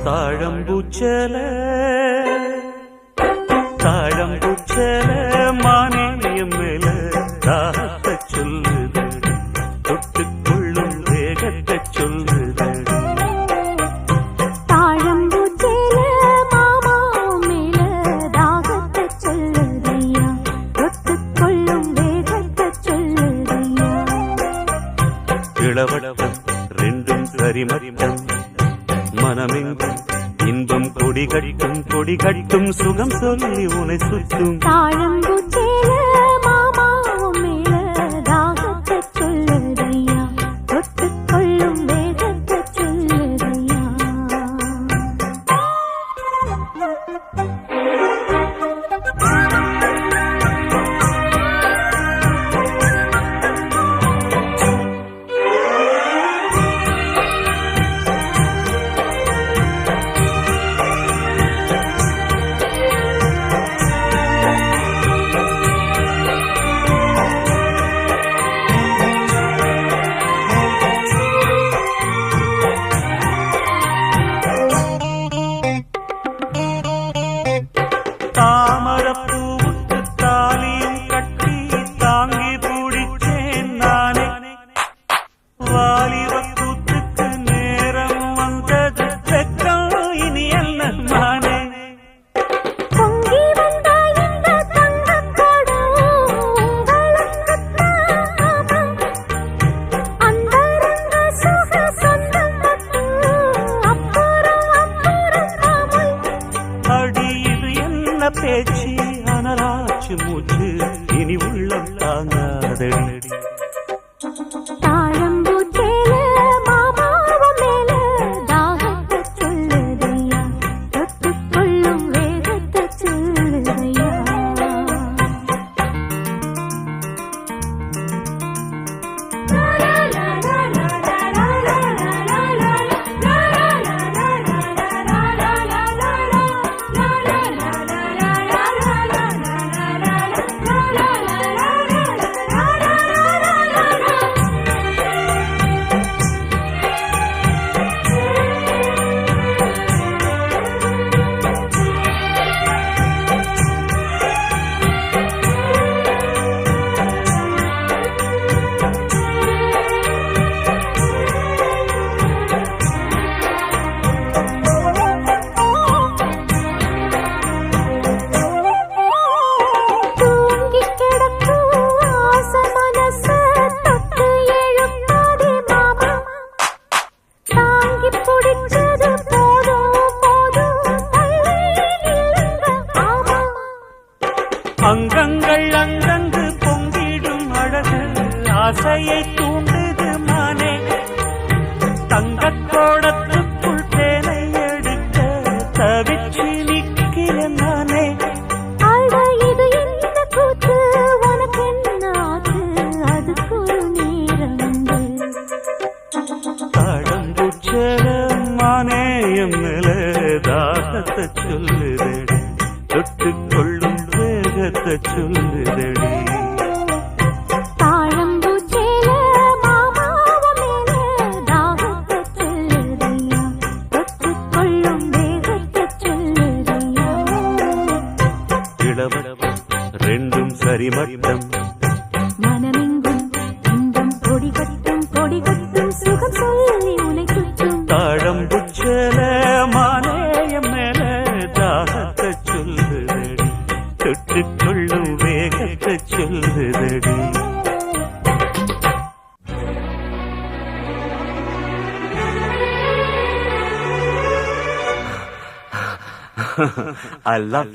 தாழம்பூச்சல தாழம்பூச்சல மானியம் மேல தாகத்தை சொல்லுது தொட்டுக்கொள்ளும் வேகத்தை சொல்லுது தாழம்பூச்சல மாமா மேல தாகத்தை சொல்லுதையா தொட்டுக்கொள்ளும் வேகத்தை சொல்லுதையா இளவட்டம் ரெண்டும் சரிமட்டம் மனமெங்கும் இன்பம் கொடி கட்டும் சுகம் சொல்லி உனை சுற்றும் தாழம்பூச்சேல மாமா மேல தாகத்தை சொல்லுதையா தொட்டுக்கொள்ளும் வேகத்தை சொல்லுதையா தாமரப்பூவுக்கு தாலியும் கட்டி தாங்கி பிடிச்சேன் நானே வாலிபக்கூத்துக்கு நேரம் வந்தது வெக்கம் இனி அல்ல நானே பொங்கி வந்த இந்த தங்கக்கடம் உங்களுக்குத்தான் அந்தரங்க சுக சொந்தம் அப்புறம் காமல் அடி இது என்ன பேச்சு அனராச்சு மூச்சு இனி உள்ளம் தாங்காதடி தாழம்பூச்சேல மாமாவ மேல தாகத்தை சொல்லுதையா தொட்டுக்கொள்ளும் வேகத்தை சொல்லுதையா தூங்கி கிடக்கும் ஆசை மனச தொட்டு எழுப்பாதே மாமா தாங்கி பிடிச்சது போதும் தள்ளி நில்லுங்க ஆமா அங்கங்கள் அங்கங்கு பொங்கிடும் அழகு ஆசையை தூண்டுது மானே தங்கக்கோடத்துக்குள் தேனை எடுக்க தவிச்சு நிக்கிறேன் நானே அட இது என்ன கூத்து உனக்கு என்ன ஆச்சு அதுக்கு ஒரு நேரம் உண்டு தாழம்பூச்சல மானேயம் மேல தாகத்தை சொல்லுதடி தொட்டுக்கொள்ளும் வேகத்தை சொல்லுதடி தாழம்பூச்சேல மாமாவ மேல தாகத்தை சொல்லுதையா தொட்டுக்கொள்ளும் வேகத்தை சொல்லுதையா இளவட்டம் ரெண்டும் சரிமட்டம் மனமெங்கும் இன்பம் கொடி கட்டும் சுகம் சொல்லி உனை சுற்றும் தாழம்பூச்சல மானேயம் மேல தாகத்தை சொல்லுதடி தொட்டுக்கொள்ளும் வேகத்தை சொல்லுதடி I love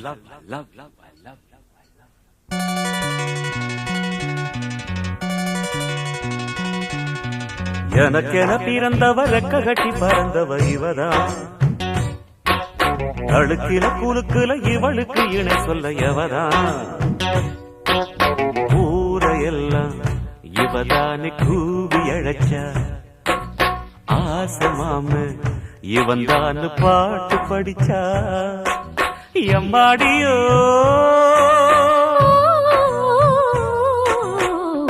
எனக்கென பிறந்தவ ரெக்க கட்டி பறந்தவ இவதான் அழுக்கில குலுக்குல இவளுக்கு இணை சொல்ல எவதான் ஊரையெல்லாம் இவதானே கூவி அழைச்சா ஆசமாம இவன் தான் பாட்டு படிச்சா எம்மாடியோ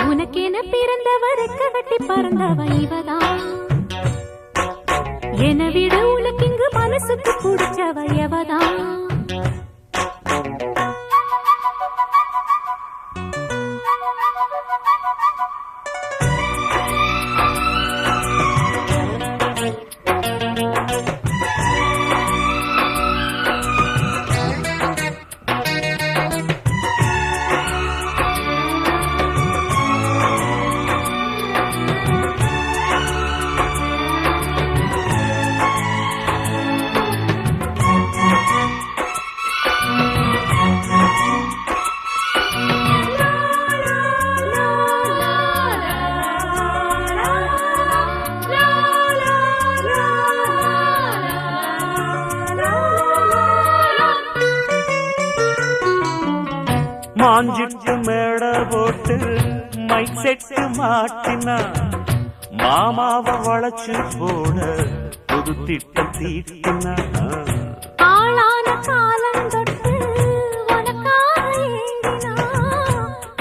உனக்கென பிறந்தவர் கட்டி பறந்தவ இவதான் என விட உனக்கு இங்கு மனசுக்கு பிடிச்சவ எவதான் மாஞ்சிட்டு மேட போட்டு மைக் செட்டு மாட்டினா மாமாவை வளைச்சு போட புது திட்டம் தீட்டினா ஆளான காலம் தொட்டு உனக்காக ஏங்கினா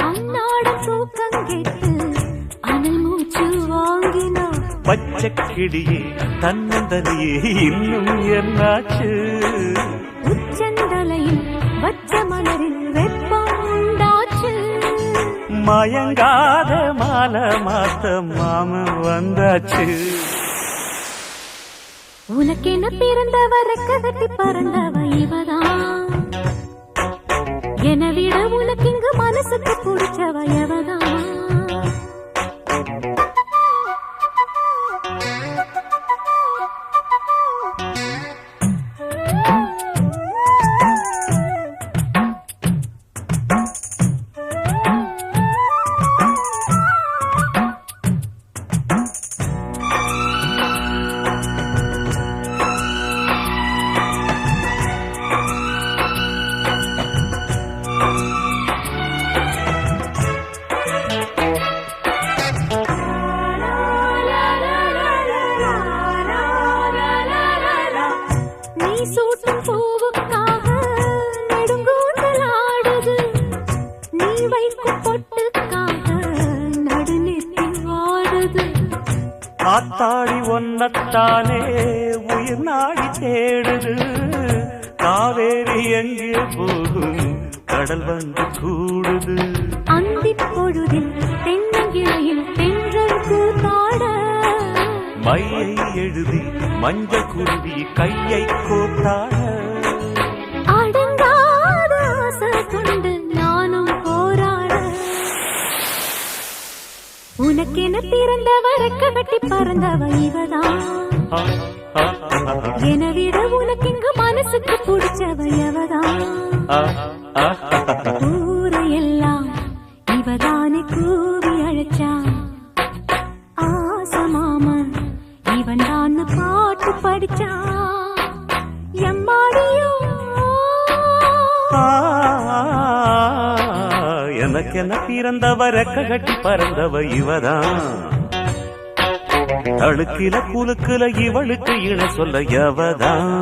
அன்னாட தூக்கம் கெட்டு அனல் மூச்சு வாங்கினா பச்சை கிடியே தன்னந்தனியே இன்னும் என்னாச்சு உச்சந்தலையில் வச்ச மலரில் வெப்பம் உண்டாச்சு மயங்காத மாலை மாத்த மாமன் வந்தாச்சு உனக்கென பிறந்தவர கட்டி பறந்தவ இவதான் என விட உனக்கு இங்கு மனசுக்கு பிடிச்சவ எவதான் சூட்டும் பூவுக்காக நெடுங்கூந்தல் ஆடுது நீ வைக்கும் பொட்டுக்காக நடுநிறுத்தி வாடுது ஆத்தாடி ஒன்னத்தானே உயிர் நாடி தேடுது காவேரி எங்கே போகும் கடல் வந்து கூடுது அந்திப் பொழுதில் தென்னங்கிளையில் தென்றல் கூத்தாட மையை எழுதி மஞ்சள் குருவி கையை கோத்தாட அடங்காத ஆசை கொண்டு நானும் போராட உனக்கென பிறந்தவர கட்டி பறந்தவ இவதான் என விட உனக்கு இங்கு மனசுக்கு பிடிச்சவ எவதான் ஊரையெல்லாம் இவதானே கூவி அழைச்சா ஆசமாமன் இவன் தான் பாட்டு படிச்சா எம்மாடியோ எனக்கென பிறந்தவர கட்டி பறந்தவ இவதான் அழுக்கில குலுக்குல இவளுக்கு இணை சொல்ல எவதான்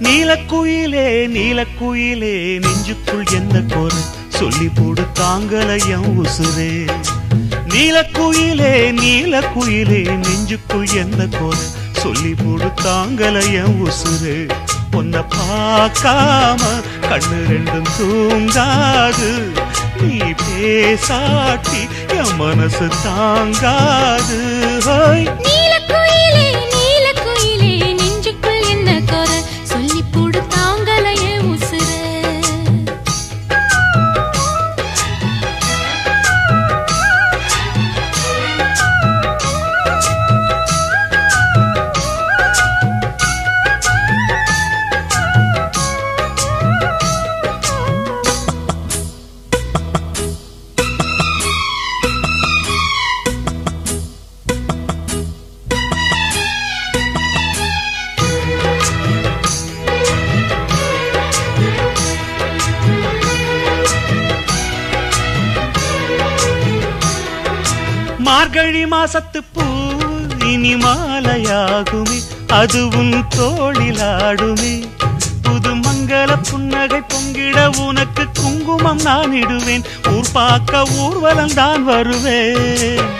நீலக்குயிலே நீலக்குயிலே நெஞ்சுக்குள் என்ன கோர சொல்லி போடு தாங்கலையம் உசுரே நீலக்குயிலே நீலக்குயிலே நெஞ்சுக்குள் என்ன கோர சொல்லி போடுத்தாங்கலைய உசுரு உன்னை பார்க்காம கண்ணு ரெண்டும் தூங்காது நீ பேசாட்டி என் மனசு தாங்காது நீலக்குயிலே நீலக்குயிலே நெஞ்சுக்குள் என்ன கோர சொல்லி போடுத்தாங்கலைய உசுரு மார்கழி மாசத்து பூ இனி மாலையாகுமே அதுவும் தோளிலாடுமே புது மங்கள புன்னகை பொங்கிட உனக்கு குங்குமம் நான் இடுவேன் ஊர் பார்க்க ஊர்வலம் தான் வருவேன்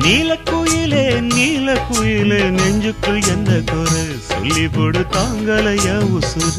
நீலக்குயிலே நீலக்குயிலே நெஞ்சுக்குள் என்ன குறை சொல்லி போடு தாங்கலைய உசுர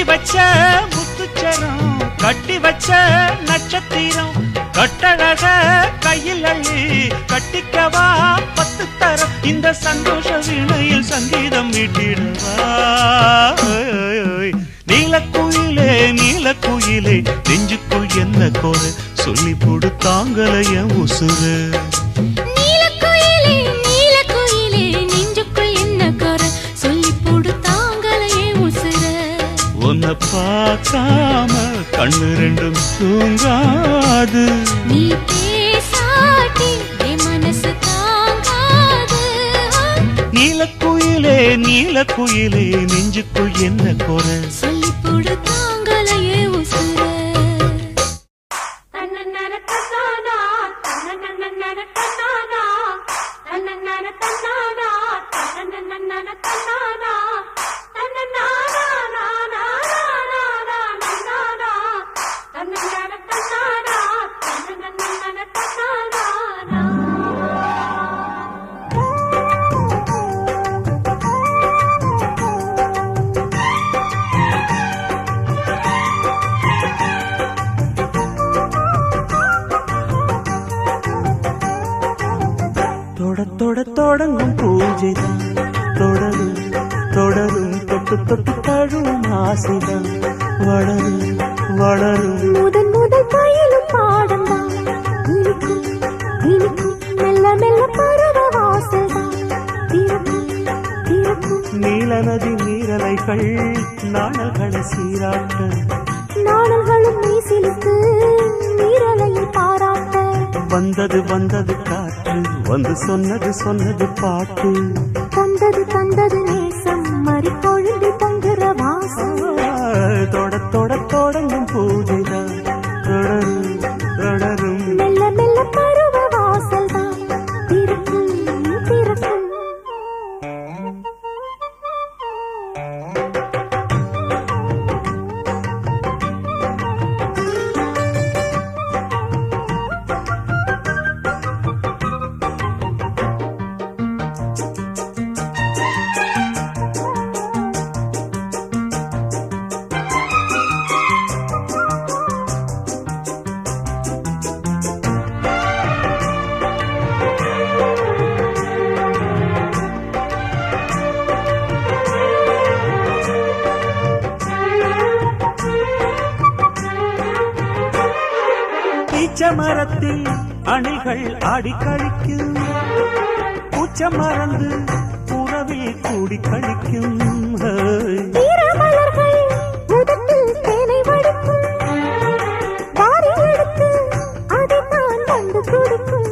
வச்ச முத்துச்சரம் கட்டி வச்ச நட்சத்திரம் கட்டழக கையில் அள்ளி கட்டிக்கவா 10 தரம் இந்த சந்தோஷ வீணையில் சங்கீதம் மீட்டிடவா நீலக்குயிலே நீலக்குயிலே நெஞ்சுக்குள் என்ன கோர சொல்லி போடு தாங்கலைய உசுரு உன்னை பார்க்காம கண்ணு ரெண்டும் தூங்காது நீ பேசாட்டி என் மனசு தாங்காது நீலக்குயிலே நீலக்குயிலே நெஞ்சுக்குள் என்ன குறை சொல்லி போடு தாங்கலையே உசுர தொடங்கும் பூஜைதான் தொடரும் தொடரும் தொட்டு தொட்டு தழுவும் ஆசைதான் வளரும் வளரும் முதல் பயிலும் பாடம் தான் இனிக்கும் இனிக்கும் மெல்ல மெல்ல பருவ வாசல்தான் திறக்கும் திறக்கும் நீல நதி நீரலைகள் நாணல்களை சீராட்ட நாணல்களும் மீசிலுக்கு நீரலையை பாராட்ட வந்தது வந்தது காற்று வந்து சொன்னது சொன்னது பாட்டு தந்தது தந்தது நேசம் மறிப்பொழுது தங்குற வாசம் தொடங்கும் பூஜைதான் ஈச்ச மரத்தில் அணிகள் ஆடி கழிக்கும், பூச்ச மறந்து உறவில் கூடி கழிக்கும். ஈரமலர்கள் உதட்டில் தேனை வடிக்கும், வாரி எடுத்து அதைத்தான் வந்து கொடுக்கும்.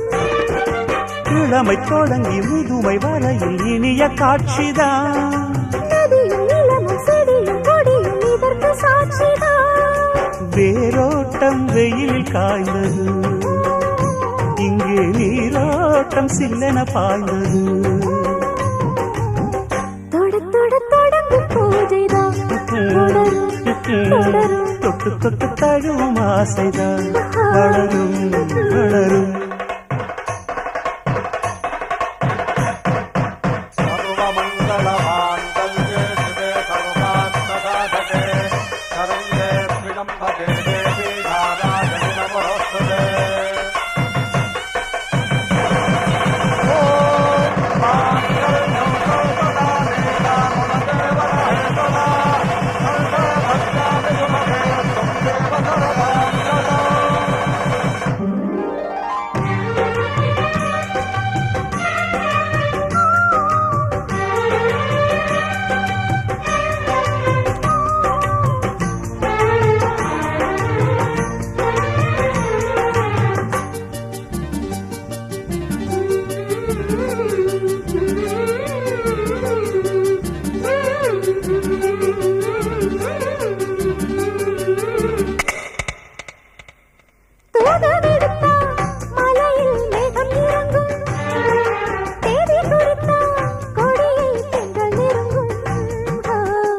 இளமை தொடங்கி முதுமை வரையில் இனிய காட்சிதான், நதியும் நிலமும் செடியும் கொடியும் இதற்கு சாட்சிதான். வேரோட்டம் வெயிலில் காய்ந்தது, இங்கே நீரோட்டம் சில்லென பாய்ந்தது. தொட தொட தொடங்கும் பூஜைதான் தொடரும் தொடரும். தொட்டு தொட்டு தழுவும் ஆசைதான் வளரும் வளரும்.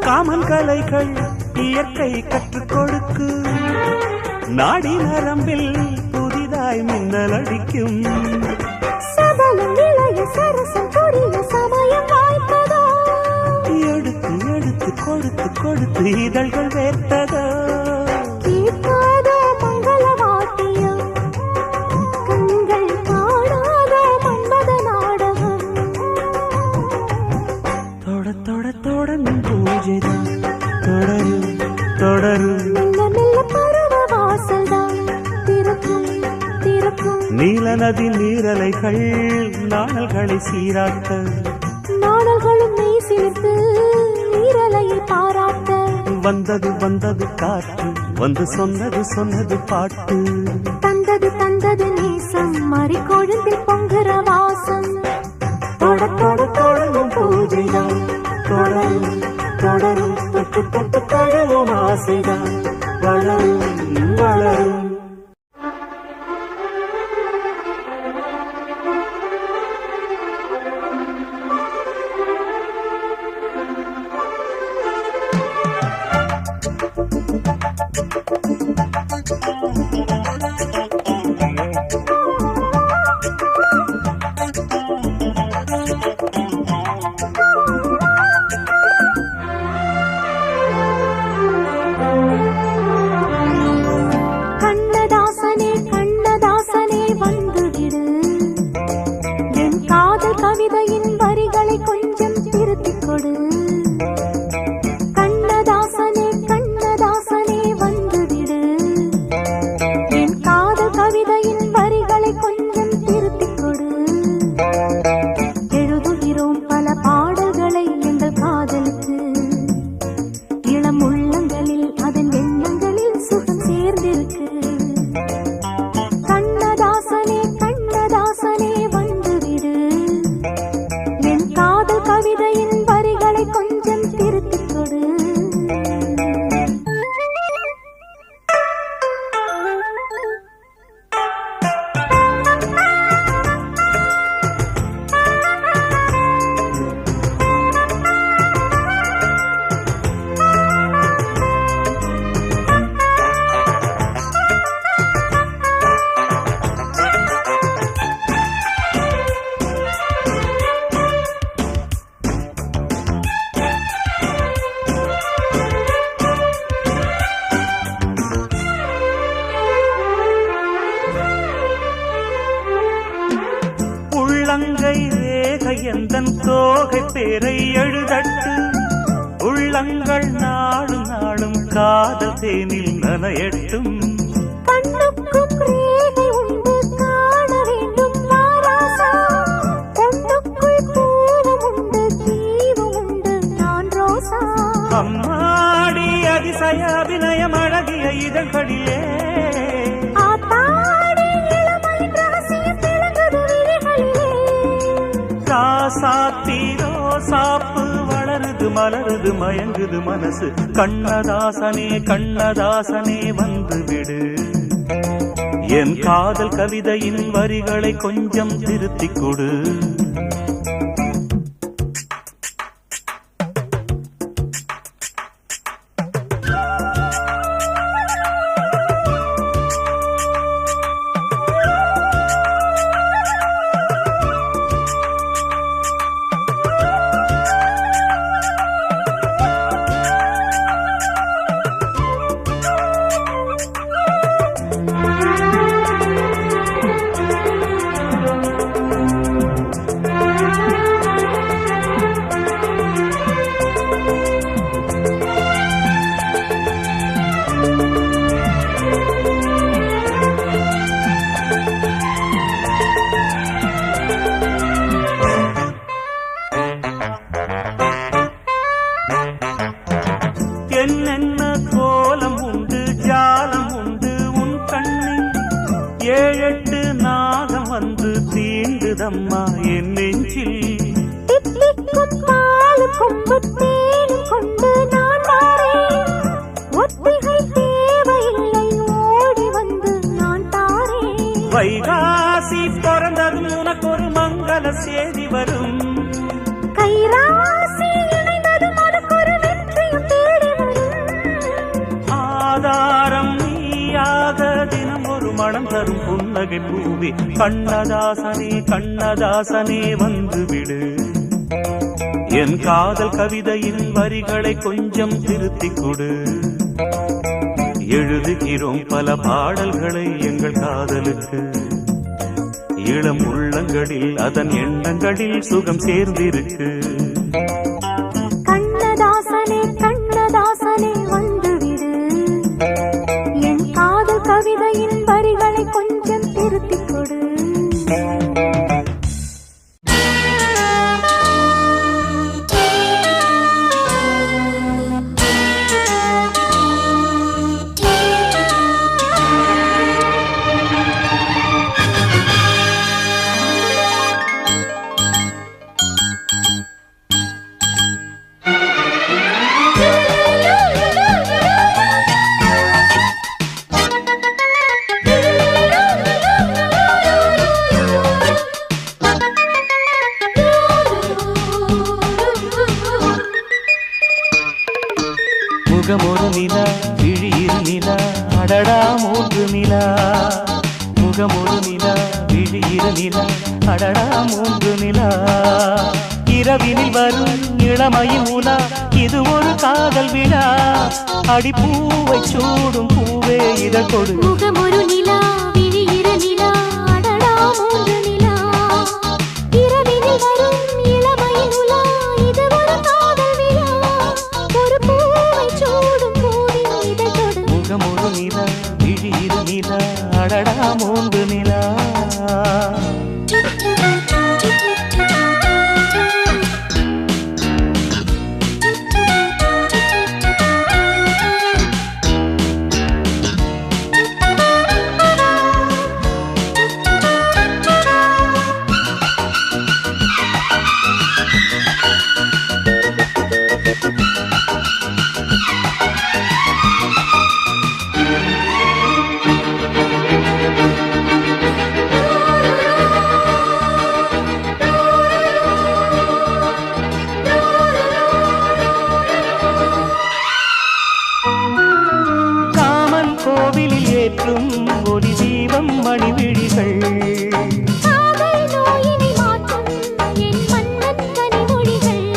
காமன் கலைகள் இயற்கை கற்றுக் கொடுக்கு, நாடி நரம்பில் புதிதாய் மின்னல் அடிக்கும். சபலம் இளைய சரசம் புரிய சமயம் வாய்ப்பதோ, எடுத்து எடுத்து கொடுத்து கொடுத்து இதழ்கள் வேர்த்ததோ. கேட்காதோ மங்கள வாத்தியம், கண்கள் காணாதோ மன்மத நாடகம். தொட தொட தொடங்கும் பூஜைதான் தொடரும் தொடரும். மெல்ல மெல்ல பருவ வாசல்தான் திறக்கும் திறக்கும். நீல நதி நீரலைகள் நாணல்களை சீராட்ட, நாணல்களும் மெய் சிலிர்த்து நீரலையை பாராட்ட. வந்தது வந்தது காற்று வந்து சொன்னது சொன்னது பாட்டு, தந்தது தந்தது நேசம் மறி கொழுந்தில் பொங்குற வாசம். தொட தொட தொடங்கும் பூஜைதான் தொடரும் தொடரும். தொட்டு தொட்டு தழுவும் ஆசைதான் வளரும் வளரும். கண்ணதாசனே கண்ணதாசனே வந்துவிடு, என் காதல் கவிதையின் வரிகளை கொஞ்சம் திருத்திக் கொடு. கண்ணதாசனே கண்ணதாசனே வந்துவிடு, என் காதல் கவிதையின் வரிகளை கொஞ்சம் திருத்திக் கொடு. எழுதுகிறோம் பல பாடல்களை எங்கள் காதலுக்கு, இளம் உள்ளங்களில் அதன் எண்ணங்களில் சுகம் சேர்ந்திருக்கு. கண்ணதாசனே கண்ணதாசனே வந்துவிடு, என் காதல் கவிதையின் வரிகளை கொஞ்சம் திருத்திக் கொடு. உள்ளங்கை ரேகை எந்தன் தோகை பேரை எழுதட்டு, உள்ளங்கள் நாளும் நாளும் காதல் தேனில் நனையட்டும். கண்ணுக்கும் ரேகை வழிகளிலே ஆத்தாடி இளமையின் ரகசியம் விளங்குது விழிகளிலே. ராசாத்தீரோ சாப்பு வளருது மலருது மயங்குது மனசு. கண்ணதாசனே கண்ணதாசனே வந்து விடு. என் காதல் கவிதையின் வரிகளை கொஞ்சம் திருத்திக் கொடு. என்னென்ன கோலம் உண்டு ஜாலம் உண்டு உன் கண்ணில். 7-8 நாகம் வந்து தீண்டுதம்மா என் நெஞ்சில். தித்திக்கும் பால் கொம்பு தேனும் கொண்டு நான் வாரேன். ஒத்திகை தேவையில்லை ஓடி வந்து நான் தாரேன். வைகாசி பிறந்ததும் உனக்கு ஒரு மங்கள செய்தி வரும். கைராசி இணைந்ததும் உனக்கு ஒரு வெற்றியும் தேடி வரும். ஆதாரம் நீயாக தினம் ஒரு மனம் தரும் புன்னகை பூவே. கண்ணதாசனே கண்ணதாசனே வந்து விடு. என் காதல் கவிதையின் வரிகளை கொஞ்சம் திருத்திக் கொடு. எழுதுகிறோம் பல பாடல்களை எங்கள் காதலுக்கு. இளம் உள்ளங்களில் அதன் எண்ணங்களில் சுகம் சேர்ந்திருக்கு. கண்ணதாசனே கண்ணதாசனே வந்து விடு. என் காதல் கவிதையின் வரிகளை கொஞ்சம் திருத்திக் கொடு. முகமொரு நிலா விழியிரு நிலா அடடா 3 நிலா. முகமொரு நிலா விழியிரு நிலா அடடா 3 நிலா. இரவினில் வரும் இளமையின் உலா இது ஒரு காதல் விழா. அடிப்பூவை சூடும் பூவே இதழ் கொடு. முகமொரு நிலா விழியிரு நிலா அடடா 3 நிலா. இரவினில் வரும் இளமையின் உலா இது ஒரு காதல் விழா. ஒரு பூவை சூடும் பூவின் இதழ் கொடு. முகமொரு நிலா விழியிரு நிலா அடடா 3 நிலா. ஏற்றும் ஒளி தீபம் மணிவிழிகள். காதல் நோயினை மாற்றும் என் மன்னன் கனிமொழிகள்.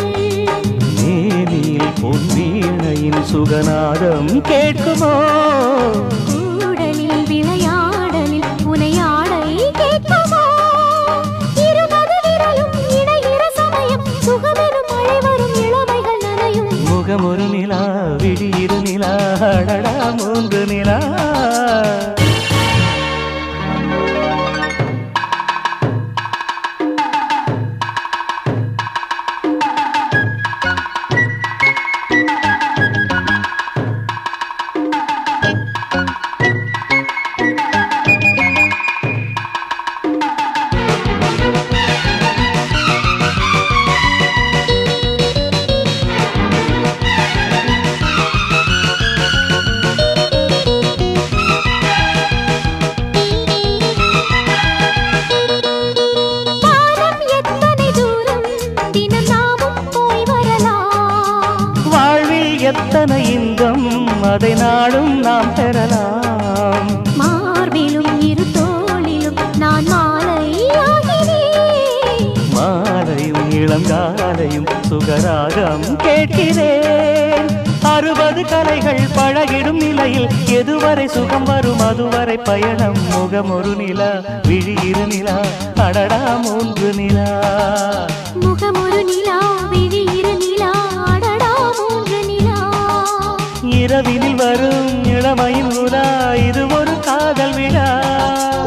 மேனியில் பொன்னீணையின் சுகநாதம் கேட்குமோ? கூடலில் விளையாடலில் புனையாடை கேட்குமோ? 20 விரலும் இணையிற சமயம் சுகமெனும் மழை வரும் இளமைகள் நனையும். முகமொரு நிலா விழியிரு நிலா அடடா 3 நிலா. நாடும் நாம் பெறலாம். மார்பிலும் இரு தோளிலும் நான் மாலையாகிறேன். மாலையும் இளங்காலையும் சுகராகம் கேட்கிறேன். 60 கலைகள் பழகிடும் நிலையில் எதுவரை சுகம் வரும் அதுவரை பயணம். முகம் ஒரு நிலா, விழி இரு நிலா, அடடா 3 நிலா. முகம் ஒரு நிலா, விழி இரு நிலா, அடடா 3 நிலா. இரவினில் வரும் இளமையின் உலா, இது ஒரு காதல் விழா.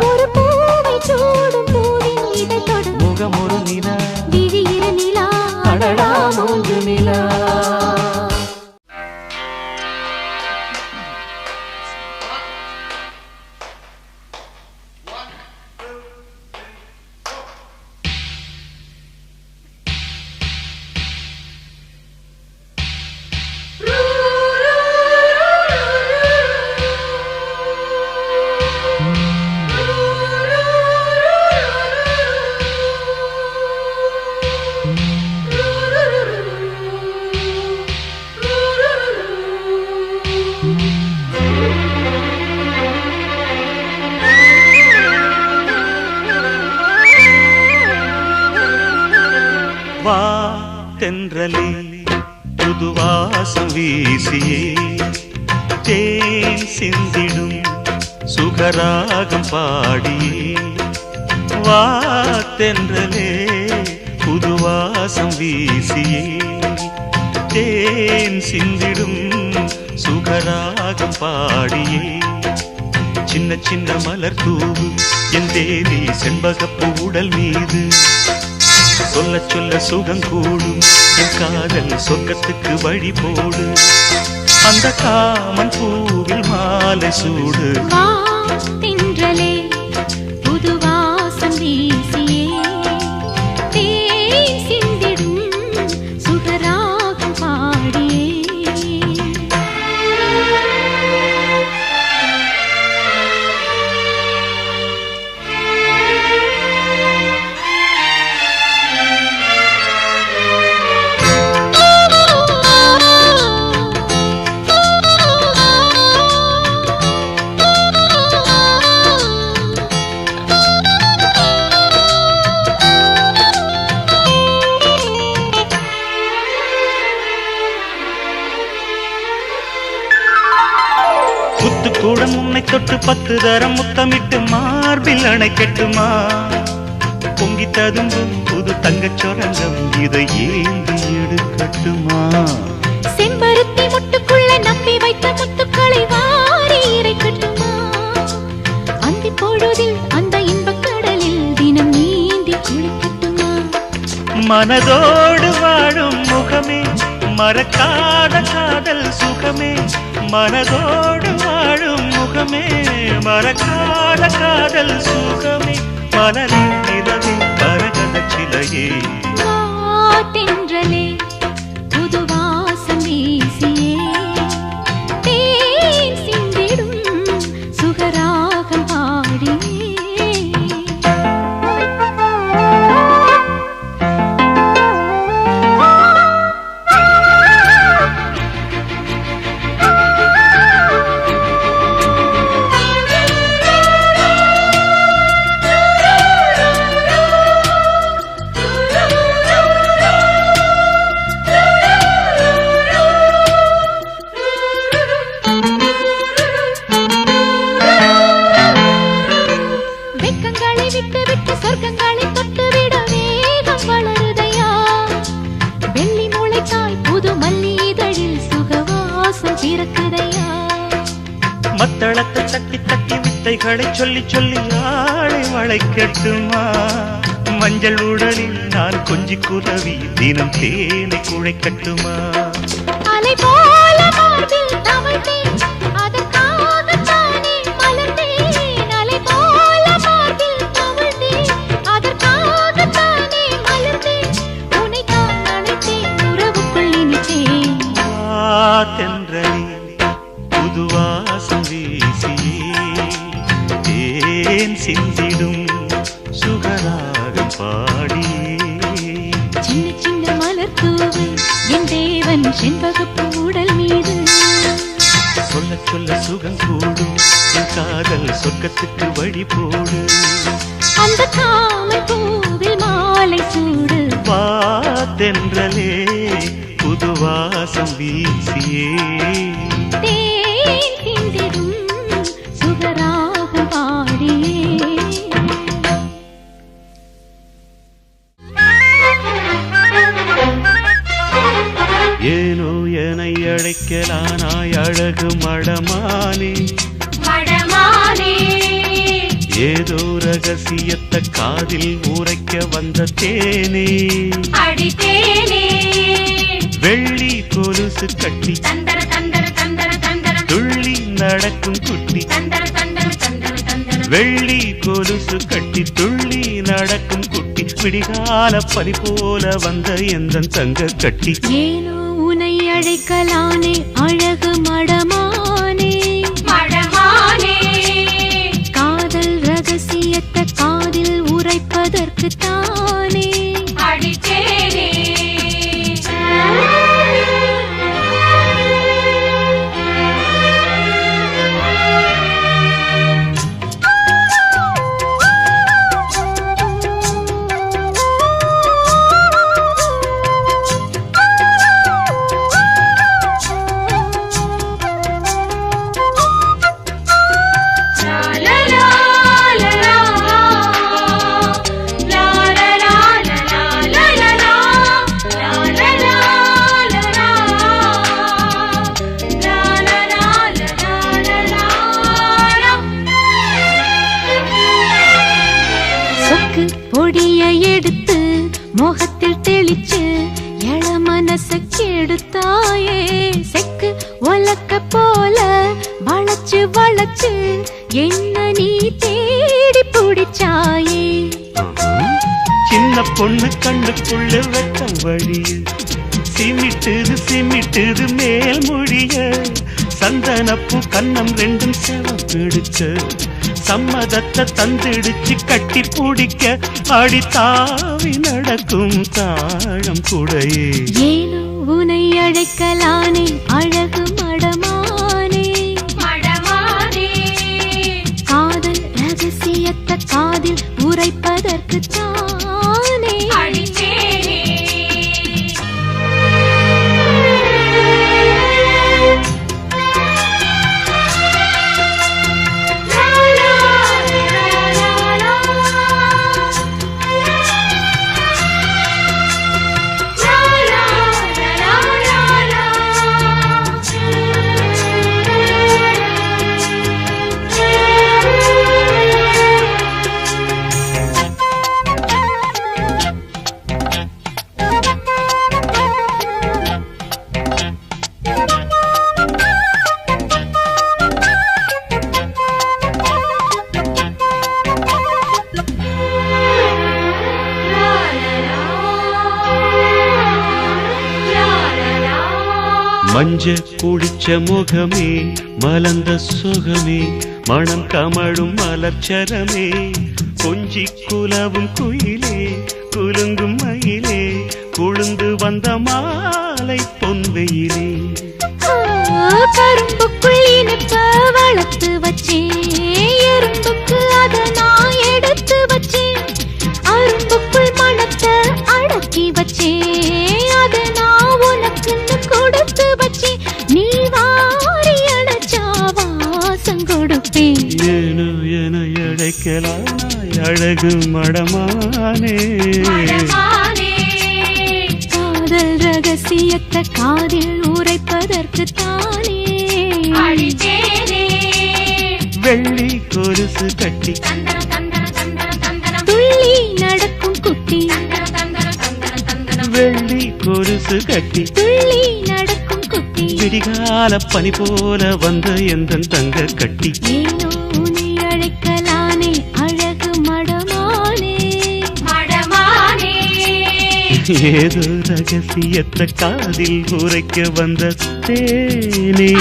ஒரு பூவை சூடும் பூவின் இதழ் தொடும். முகம் ஒரு நிலா, விழி இரு நிலா, அடடா 3 நிலா. வா தென்றலே புது வாசம் வீசியே தேன் சிந்திடும் சுகராகம் பாடியே. வா தென்றலே புது வாசம் வீசியே தேன் சிந்திடும் சுகராகம் பாடியே. சின்ன சின்ன மலர் தூவு என் தேவி செண்பகப்பூ உடல் மீது. சொல்ல சொல்ல சுகம் கூடும் என் காதல் சொர்க்கத்துக்கு வழி போடு. அந்த காமன் பூவில் மாலை சூடு. வா தென்றலே புது வாசம் வீசியே தேன் சிந்திடும் சுகராகம் பாடியே. முத்துக்கூடம் உன்னை தொட்டு 10 தரம் முத்தமிட்டு மார்பில் அணைக்கட்டுமா. பொங்கி ததும்பும் புது தங்கச் சொரங்கம் இதை ஏந்தி எடுக்கட்டுமா. செம்பருத்தி முட்டுக்குள்ள நம்பி வைத்த முத்துக்களை வாரி இறைக்கட்டுமா. அந்தி பொழுதில் அந்த இன்பக் கடலில் தினம் நீந்தி குளிக்கட்டுமா. மனதோடு வாழும் முகமே மறக்காத காதல் சுகமே. மனதோடு வாழும் முகமே மறக்காத காதல் சுகமே. மலரின் நிலவின் கரகத சிலையே. வா தென்றலே புது வாசம் வீசியே தேன் சிந்திடும் சுகராகம் பாடியே. மத்தளத்தை தட்டி தட்டி வித்தைகளை சொல்லி சொல்லி ஆளை வளைக்கட்டுமா. மஞ்சள் உடலில் நான் கொஞ்சி குறவி தினம் தேனை குழைக்கட்டுமா. அலை போல மார்பில் தவழ்ந்தேன் அதற்காகத்தானே மலர்ந்தேன். அலை போல மார்பில் தவழ்ந்தேன் அதற்காகத்தானே மலர்ந்தேன். உன்னைத்தான் அழைத்தேன் உறவுக்குள் இனித்தேன். தென்றலே புது வாசம் வீசியே தேன் சிந்திடும் சுகராகம் பாடியே. சின்ன சின்ன மலர் தூவு என் தேவன் செண்பகப்பூ உடல் மீது. சொல்ல சொல்ல சொல்ல சுகம் கூடும் என் காதல் சொர்க்கத்துக்கு வழி போடு அந்த காமல் பூவில் மாலை சூடு வா தென்றலே புது வாசம் வீசியே தேன் சிந்திடும் சுகராகம் பாடியே ஏனோ என்னை அழைக்கலானாய் அழகு மடமானே ஏதோ ரகசியத்தை காதில் உரைக்க வந்த தேனே வெள்ளி கொலுசு கட்டி துள்ளி நடக்கும் குட்டி வெள்ளி கொலுசு கட்டி துள்ளி நடக்கும் குட்டி விடிகால பனி போல வந்த எந்த தங்க கட்டி ஏனோ உனை அழைக்கலானே அழகு மடமானே காதல் ரகசியத்தை காதில் உரைப்பதற்கு தானே பொடியை எடுத்து முகத்தில் தெளிச்சு எழ மனச கெடுத்தாயே செக்கு ஒலக்க போல வளைச்சு வளைச்சு என்ன நீ தேடி பிடிச்சாயே சின்ன பொண்ணு கண்ணுக்குள்ள வெட்டம் வழிய சிமிட்டுது மேல் மொழிய சந்தனப்பூ கண்ணம் ரெண்டும் செவப்பிடிச்ச சம்மதத்தை தந்திடுச்சு கட்டி பிடிக்க அடி தாவி நடக்கும் தாழம் குடையே ஏனோ உனை அழைக்கலானே அழகு மடமானே காதல் ரகசியத்தை காதில் உரைப்பதற்கு தானே மஞ்ச குடிச்ச முகமே மலர்ந்த சுகமே மனம் கமழும் மலர்ச்சரமே கொஞ்சி குலவும் குயிலே குலுங்கும் மயிலே குழுந்து வந்த மாலை பொன்வெயிலே கரும்புக்குள் இனிப்ப வளர்த்து வச்சேன் எறும்புக்கு அதை நான் எடுத்து வச்சேன் அரும்புக்குள் மனத்தை அடக்கி வச்சேன் அதை நான் உனக்குன்னு கொடுத்து வச்சேன் நீ வாரி அடைச்சா வாசம் கொடுப்பேன் ஏனோ என அழைக்கலானாய் அழகு மடமானே காதல் ரகசியத்தை காதில் உரைப்பதற்கு தானே வெள்ளி கொலுசு கட்டி துள்ளி நடக்கும் குட்டி வெள்ளி கொலுசு கட்டி துள்ளி நடக்கும் குட்டி விடிகால பனி போல வந்த எந்த தங்க கட்டி ஏனோ உன்னை அழைக்கலானே அழகு மடமானே ஏதோ ரகசியத்தை காதில் உரைக்க வந்த தேனே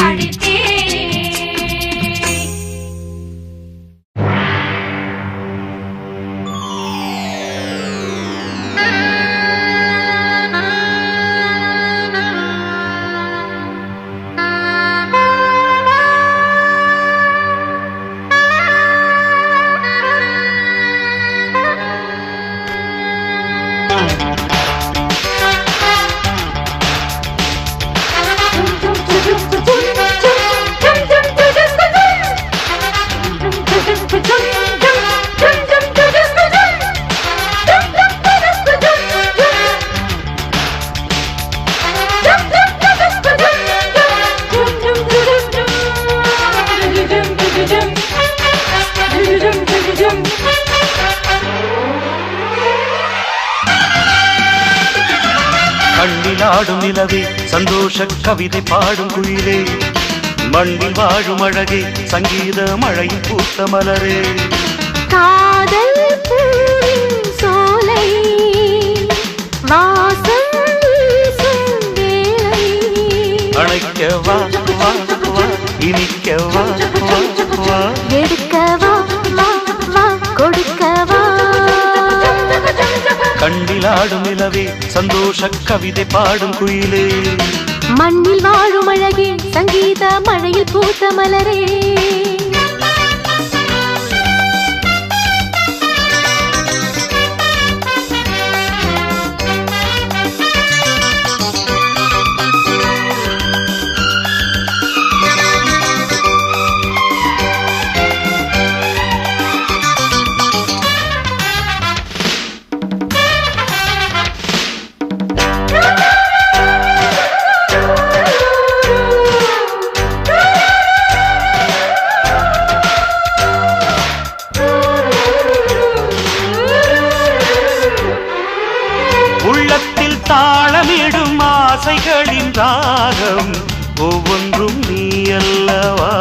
கண்ணிலாடும் நிலவே சந்தோஷ கவிதை பாடும் குயிலே மண்ணில் வாழும் அழகே சங்கீத மழையில் பூத்த மலரே காதல் பூவின் சோலை வாசம் வீசும் வேளை அணைக்க வா வா வா இனிக்க வா வா வா எடுக்க வா வா வா கொடுக்க வா கண்ணிலாடும் நிலவே சந்தோஷ கவிதை பாடும் குயிலே மண்ணில் வாழும் அழகே சங்கீத மழையில் பூத்த மலரே உள்ளத்தில் தாளமிடும் ஆசைகளின் ராகம் ஒவ்வொன்றும் நீ அல்லவா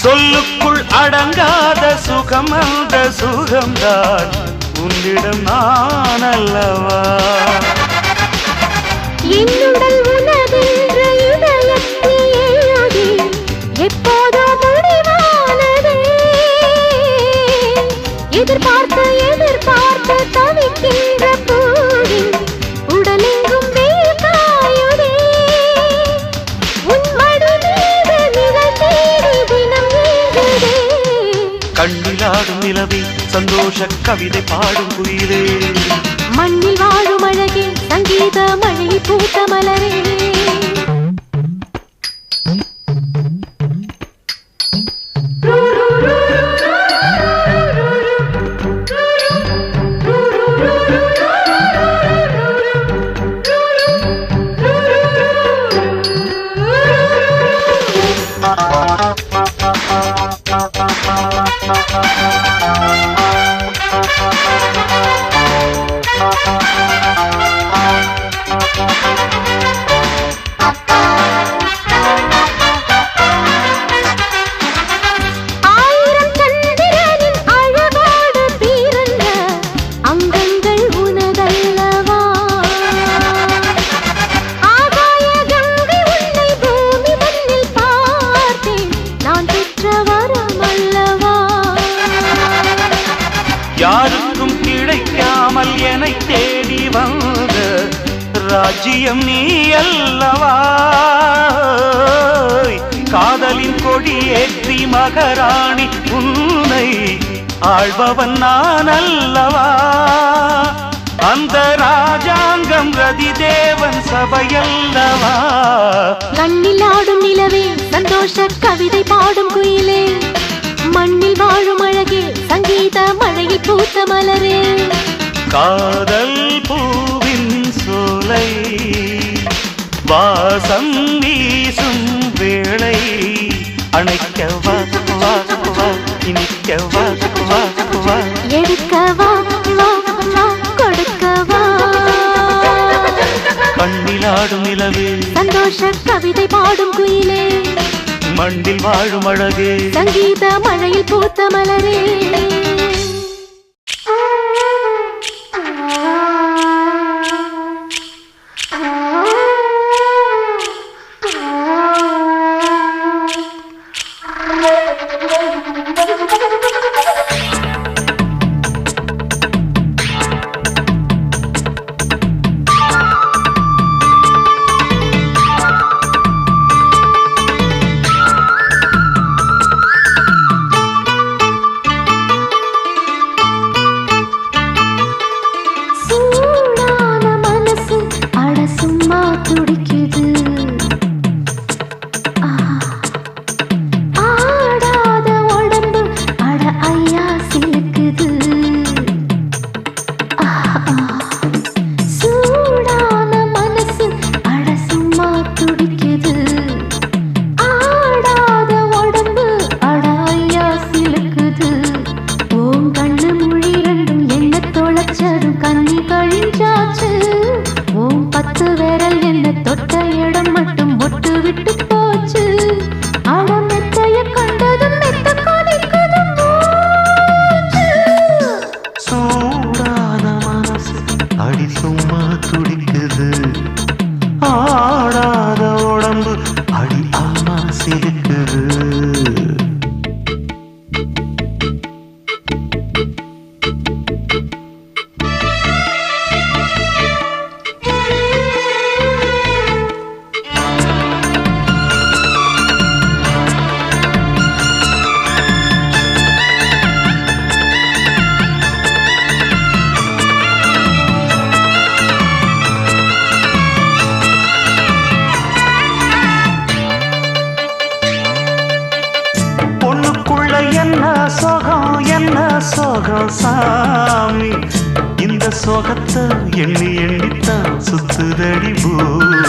சொல்லுக்குள் அடங்காத சுகம் அந்த சுகம்தான் உன்னிடம் நான் அல்லவா என்னுடல் உனதென்ற இதயத்தில் எழுதி எப்போதோ முடிவானதே எதிர்பார்த்து எதிர்பார்த்து தவிக்கின்ற பூவின் உடலெங்கும் வெயில் காயுதே உன் மடி மீது நிழல் தேடி தினம் ஏங்குதே கண்ணிலாடும் நிலவே சந்தோஷ கவிதை பாடும் குயிலே மண்ணில் வாழும் அழகே சங்கீத மழையில் பூத்த மலரே யாருக்கும் கிடைக்காமல் என்னை தேடி வந்த ராஜ்யம் நீ அல்லவா காதலின் கொடியேற்றி மகாராணி உன்னை ஆள்பவன் நான் அல்லவா அந்த ராஜாங்கம் ரதி தேவன் சபையல்லவா கண்ணில் ஆடும் நிலவே சந்தோஷ கவிதை பாடும் குயிலே மண்ணில் வாழும் அழகே சங்கீத மழையில் பூத்த மலரே காதல் பூவின் சோலை வாசம் வீசும் வேளை அணைக்க வா வா வா இனிக்க வா வா வா எடுக்க வா வா வா கொடுக்க வா கண்ணிலாடும் நிலவே சந்தோஷ கவிதை பாடும் குயிலே மண்ணில் வாழும் அழகே சங்கீத மழையில் பூத்த மலரே வர்றான் சாமி இந்த சோகத்தை எண்ணி எண்ணித்தான் சுத்துதடி பூமி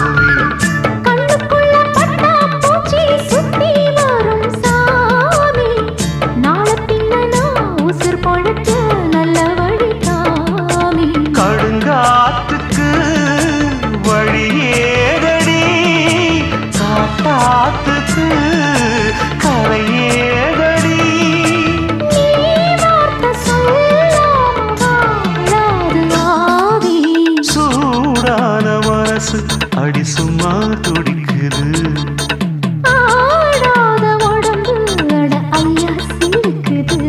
கண்ணுக்குள்ள பட்டா பூச்சி சுத்தி வரும் சாமி நாள பின்னா உசுர் பொழச்ச நல்ல வழி காமி கடுங்காத்துக்கு வழியேதடி காட்டாத்துக்கு கரையேதடி சூடான மனசு அடி சும்மா துடிக்குது ஆடாத உடம்பு அட ஐயா சிரிக்குது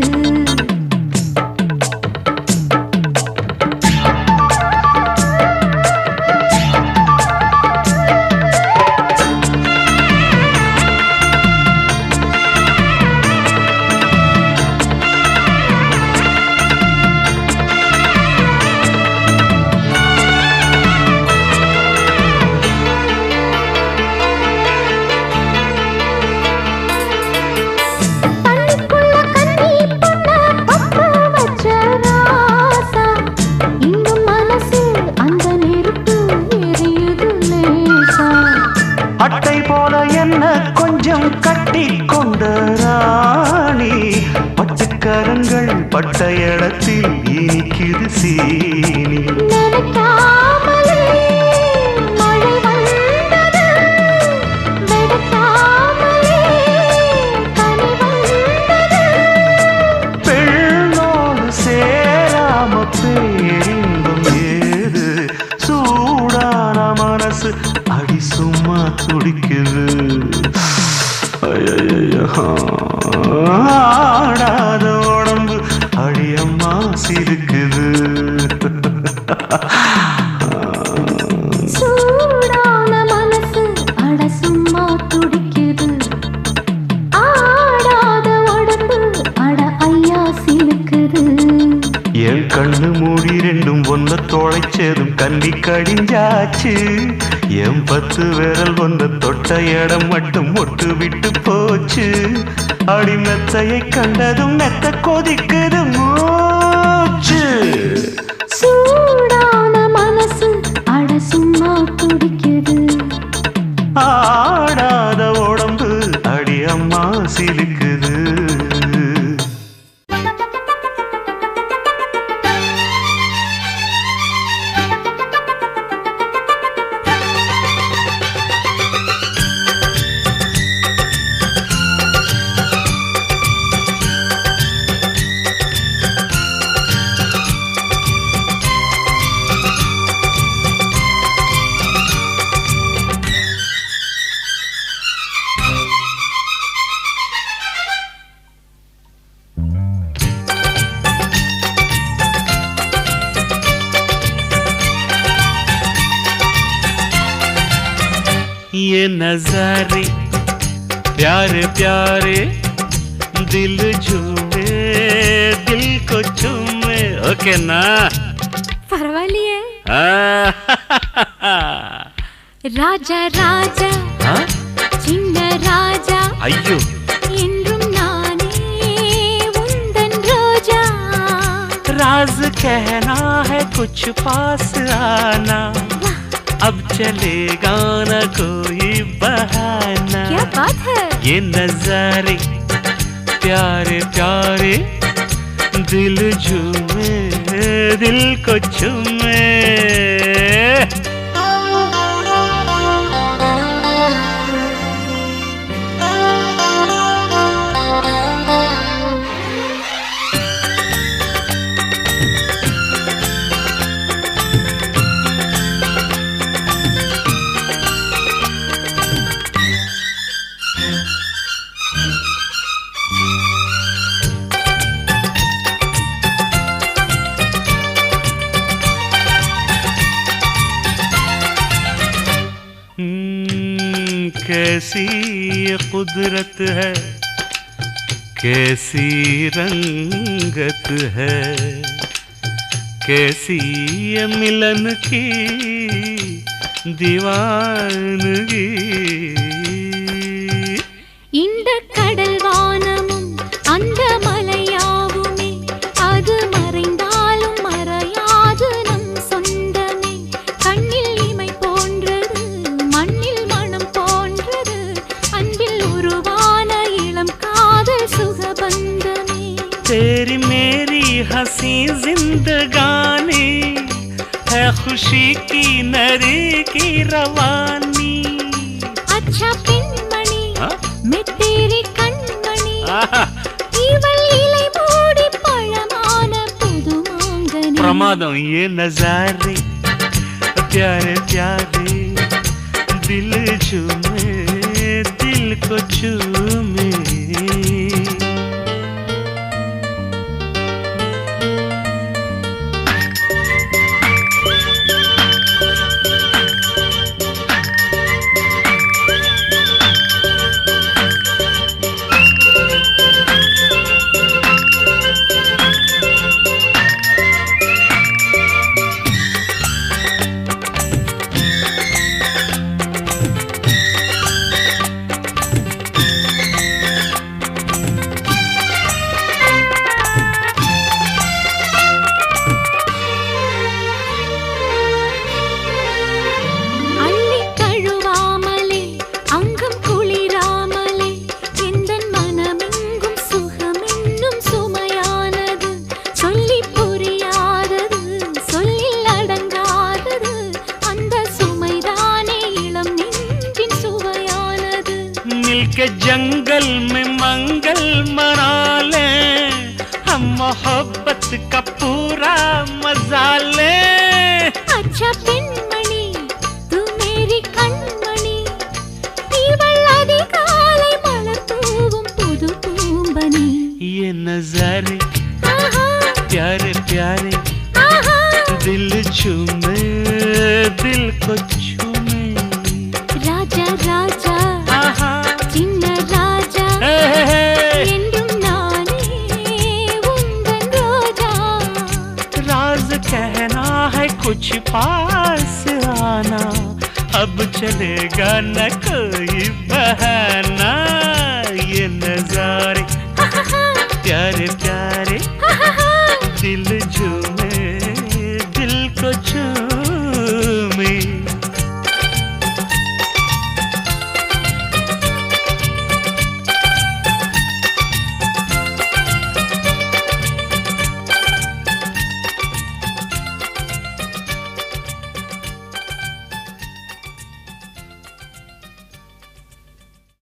அட்டை போல என்ன கொஞ்சம் கட்டி கொண்ட ராணி பட்டுக்கரங்கள் பட்ட இடத்தில் இனிக்குது சீனி நினைக்காமலே மழை வந்தது வெடிக்காமலே பனி வந்தது பெண்ணோடு சேராம பேரின்பம் ஏது சூடான மனசு அடி சும்மா துடிக்குது ஆடாத உடம்பு அடியம்மா சிரிக்குது சூடான மனசு அட சும்மா துடிக்குது ஆடாத உடம்பு அட ஐயா சிலுக்குது என் கண்ணு மூடி ரெண்டும் ஒன்ன தொலைச்சதும் கண்ணி கடிஞ்சாச்சு என் 10 விரல் ஒன்ன தொட்ட இடம் மட்டும் ஒட்டு விட்டு போச்சு அடி மெத்தையை கண்டதும் மெத்த கொதிக்குது மூச்சு சூடான மனசு அட சும்மா துடிக்குது ஆடாத உடம்பு அடி அம்மா சிலுக்குது ये नजारे प्यारे प्यारे दिल झूमे दिल को चूमे ओके ना பரவாயில்லையே हाँ? ராஜா ராஜா சின்ன ராஜா ஐயோ என்றும் நானே உந்தன் ரோஜா राज कहना है कुछ पास आना अब चलेगा न कोई बहाना क्या बात है ये नजारे प्यारे प्यारे दिल झूमे दिल को चूमे कैसी ये कुदरत है कैसी रंगत है कैसी ये मिलन की दीवानगी இந்த கடல் வானமும் அந்த மலையாவுமே அது तेरी मेरी हंसी जिंदगानी है खुशी की नरी की रवानी अच्छा पिनमणि मैं तेरी कण्मणि आहा इवल इலை மூடி பழமான புதுமாங்கனி प्रमादम ये नजारे प्यारे प्यारे दिल झूमे दिल को चूमे के जंगल में मंगल मना ले हम मोहब्बत का पूरा मजा ले अच्छा पिनमणि तू मेरी कण्मणि इवल अधिकाலை மலர் தூவும் புது பூம்பனி ये नजारे प्यारे प्यारे दिल झूमे दिल को झूमे राजा राजा சின்ன ராஜா என்றும் நானே உந்தன் ரோஜா राज कहना है कुछ पास आना अब चलेगा न कोई बहाना